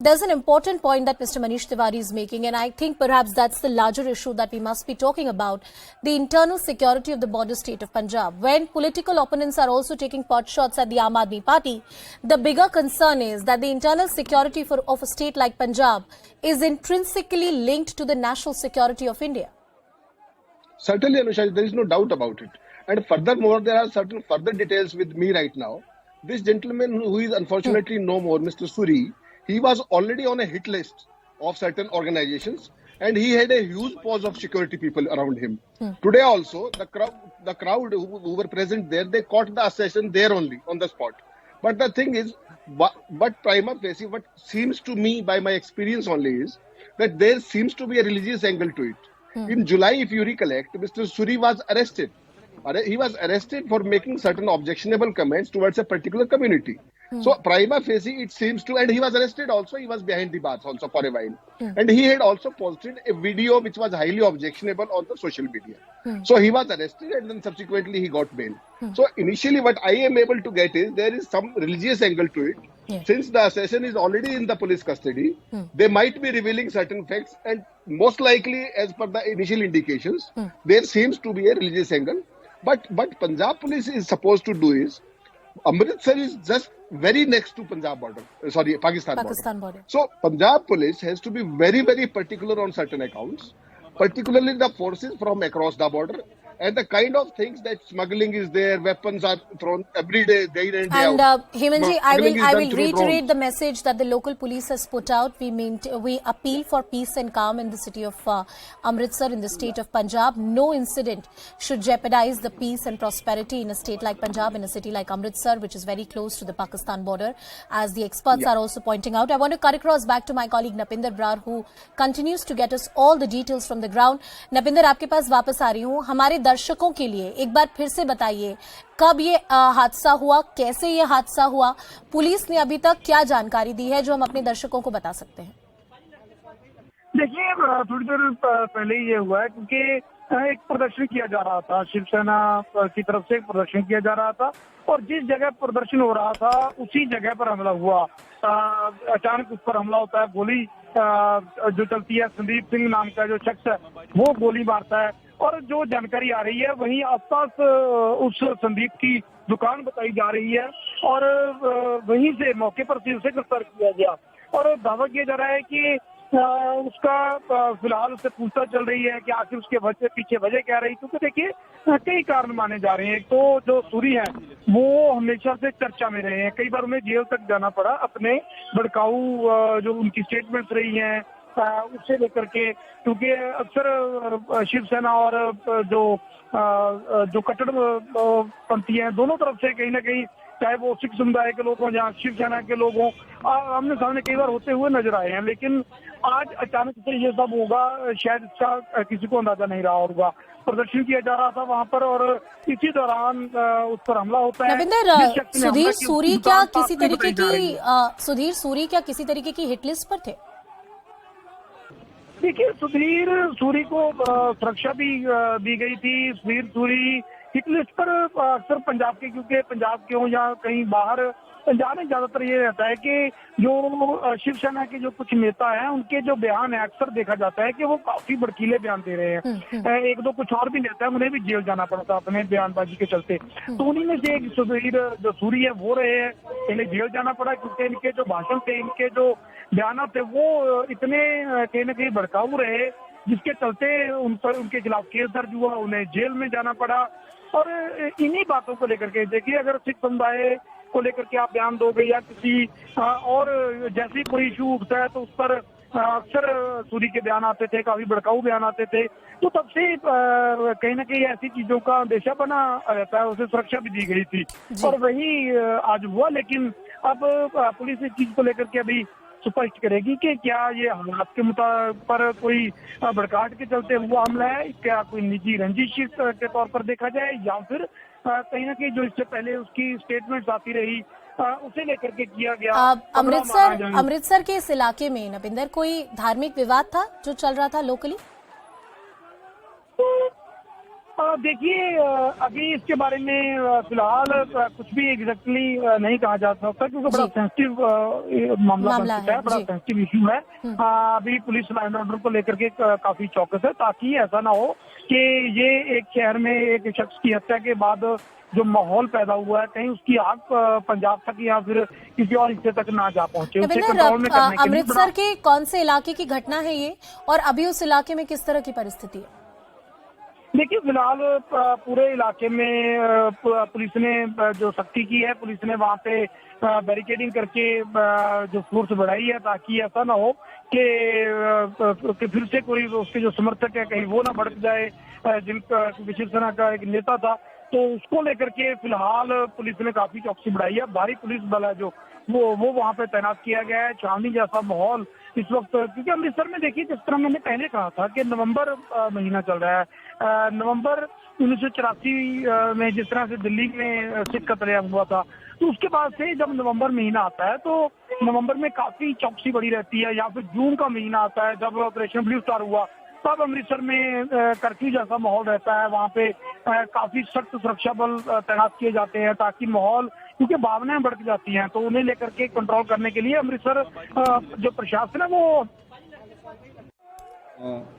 There's an important point that Mr. Manish Tiwari is making, and I think perhaps that's the larger issue that we must be talking about, the internal security of the border state of Punjab. When political opponents are also taking pot shots at the Aam Aadmi Party, the bigger concern is that the internal security of a state like Punjab is intrinsically linked to the national security of India. Certainly, Anusha, there is no doubt about it. And furthermore, there are certain further details with me right now. This gentleman who is unfortunately no more, Mr. Suri, he was already on a hit list of certain organizations, and he had a huge pause of security people around him. Today also, the crowd who were present there, they caught the assassin there only, on the spot. But the thing is, but prima facie, what seems to me by my experience only is that there seems to be a religious angle to it. In July, if you recollect, Mr. Suri was arrested. He was arrested for making certain objectionable comments towards a particular community. So prima facie, it seems to, and he was arrested also, he was behind the bars also for a while. And he had also posted a video which was highly objectionable on the social media. So he was arrested and then subsequently he got bail. So initially what I am able to get is there is some religious angle to it. Since the assassin is already in the police custody, they might be revealing certain facts, and most likely, as per the initial indications, there seems to be a religious angle. But what Punjab police is supposed to do is, Amritsar is just very next to Pakistan border. So Punjab police has to be very, very particular on certain accounts, particularly the forces from across the border, and the kind of things that smuggling is there, weapons are thrown every day, day in and day out. And Hemanji, I will reiterate the message that the local police has put out. We appeal for peace and calm in the city of Amritsar, in the state of Punjab. No incident should jeopardize the peace and prosperity in a state like Punjab, in a city like Amritsar, which is very close to the Pakistan border, as the experts are also pointing out. I want to cut across back to my colleague Napinder Brar, who continues to get us all the details from the ground. Napinder, आपके पास वापस आ रही हूँ. हमारे दर्शकों के लिए एक बार फिर से बताइए, कब ये हादसा हुआ, कैसे ये हादसा हुआ, पुलिस ने अभी तक क्या जानकारी दी है जो हम अपने दर्शकों को बता सकते हैं? देखिए, थोड़ी देर पहले ही ये हुआ है, क्योंकि एक प्रदर्शन किया जा रहा था, शिवसेना की तरफ से एक प्रदर्शन किया जा रहा था, और जिस जगह प्रदर्शन हो रहा था उसी जगह पर हमला हुआ. अचानक उस पर हमला होता है, गोली जो चलती है, संदीप सिंह नाम का जो शख्स है वो गोली मारता है, और जो जानकारी आ रही है वहीं आसपास उस संदीप की दुकान बताई जा रही है, और वहीं से मौके पर उसे गिरफ्तार किया गया. और दावा किया जा रहा है कि उसका फिलहाल उससे पूछताछ चल रही है कि आखिर उसके पीछे वजह क्या रही. क्योंकि देखिए, कई कारण माने जा रहे हैं. एक तो जो सूरी है वो हमेशा से चर्चा में रहे हैं, कई बार उन्हें जेल तक जाना पड़ा अपने भड़काऊ जो उनकी स्टेटमेंट्स रही हैं उससे लेकर के, क्योंकि अक्सर शिवसेना और जो कट्टरपंथी हैं दोनों तरफ से कहीं ना कहीं, चाहे वो सिख समुदाय के लोग हों या शिवसेना के लोग हों, आमने सामने कई बार होते हुए नजर आए हैं. लेकिन आज अचानक से ये सब होगा, शायद इसका किसी को अंदाजा नहीं रहा होगा. प्रदर्शन किया जा रहा था वहां पर, और इसी दौरान उस पर हमला होता है. नविंदर, सुधीर सूरी क्या किसी तरीके की हिट लिस्ट पर थे? देखिए, सुधीर सूरी को सुरक्षा भी दी गई थी. सुधीर सूरी हिट लिस्ट पर अक्सर पंजाब के, क्योंकि पंजाब के हो या कहीं बाहर, पंजाब में ज्यादातर ये रहता है कि जो शिवसेना के जो कुछ नेता हैं उनके जो बयान है अक्सर देखा जाता है कि वो काफी भड़कीले बयान दे रहे हैं. एक दो कुछ और भी नेता है, उन्हें भी जेल जाना पड़ा था अपने बयानबाजी के चलते. तो उन्हीं में से एक सुधीर जो सूरी है वो रहे हैं, इन्हें जेल जाना पड़ा क्योंकि इनके जो भाषण थे, इनके जो बयान थे वो इतने कहीं ना कहीं भड़काऊ रहे, जिसके चलते उन पर उनके खिलाफ केस दर्ज हुआ, उन्हें जेल में जाना पड़ा. और इन्हीं बातों को लेकर के देखिए, अगर सिख समुदाय को लेकर के आप बयान दोगे या किसी और जैसे कोई इशू उठता है तो उस पर अक्सर सूरी के बयान आते थे, काफी भड़काऊ बयान आते थे. तो तब से कहीं ना कहीं ऐसी चीजों का अंदेशा बना रहता है, उसे सुरक्षा भी दी गई थी, और वही आज हुआ. लेकिन अब पुलिस इस चीज को लेकर के अभी स्पष्ट करेगी कि क्या ये हालात के पर कोई भड़काहट के चलते हुआ हमला है, क्या कोई निजी रंजिश के तौर पर देखा जाए, या फिर कहीं ना कहीं जो इससे पहले उसकी स्टेटमेंट्स आती रही उसे लेकर के किया गया. अमृतसर के इस इलाके में नविंदर कोई धार्मिक विवाद था जो चल रहा था लोकली? देखिए, अभी इसके बारे में फिलहाल कुछ भी एग्जैक्टली नहीं कहा जा सकता, क्योंकि बड़ा जी। सेंसिटिव मामला बन चुका है, बड़ा जी। सेंसिटिव इशू है। अभी पुलिस लॉ एंड ऑर्डर को लेकर के काफी चौकस है, ताकि ऐसा ना हो कि ये एक शहर में एक शख्स की हत्या के बाद जो माहौल पैदा हुआ है, कहीं उसकी आग पंजाब तक या फिर किसी और हिस्से तक ना जा पहुंचे। उसे कंट्रोल में करने के लिए अमृतसर के कौन से इलाके की घटना है ये, और अभी उस इलाके में किस तरह की परिस्थिति है? देखिए, फिलहाल पूरे इलाके में पुलिस ने जो सख्ती की है, पुलिस ने वहाँ पे बैरिकेडिंग करके जो फोर्स बढ़ाई है, ताकि ऐसा ना हो कि फिर से कोई उसके जो समर्थक है कहीं वो ना भड़क जाए। जिनका शिवसेना का एक नेता था, तो उसको लेकर के फिलहाल पुलिस ने काफी चौकसी बढ़ाई है। भारी पुलिस बल है जो वो वहाँ पे तैनात किया गया है। चांदनी जैसा माहौल इस वक्त, क्योंकि अमृतसर में देखिए, जिस तरह मैंने पहले कहा था कि नवंबर महीना चल रहा है, नवंबर 1984 में जिस तरह से दिल्ली में सिख कत्लेआम हुआ था, तो उसके बाद से जब नवंबर महीना आता है तो नवंबर में काफी चौकसी बढ़ी रहती है। या फिर जून का महीना आता है, जब ऑपरेशन ब्लू स्टार हुआ, तब अमृतसर में कर्फ्यू जैसा माहौल रहता है। वहाँ पे काफी सख्त सुरक्षा बल तैनात किए जाते हैं, ताकि माहौल, क्योंकि भावनाएं भड़क जाती हैं, तो उन्हें लेकर के कंट्रोल करने के लिए अमृतसर जो प्रशासन है वो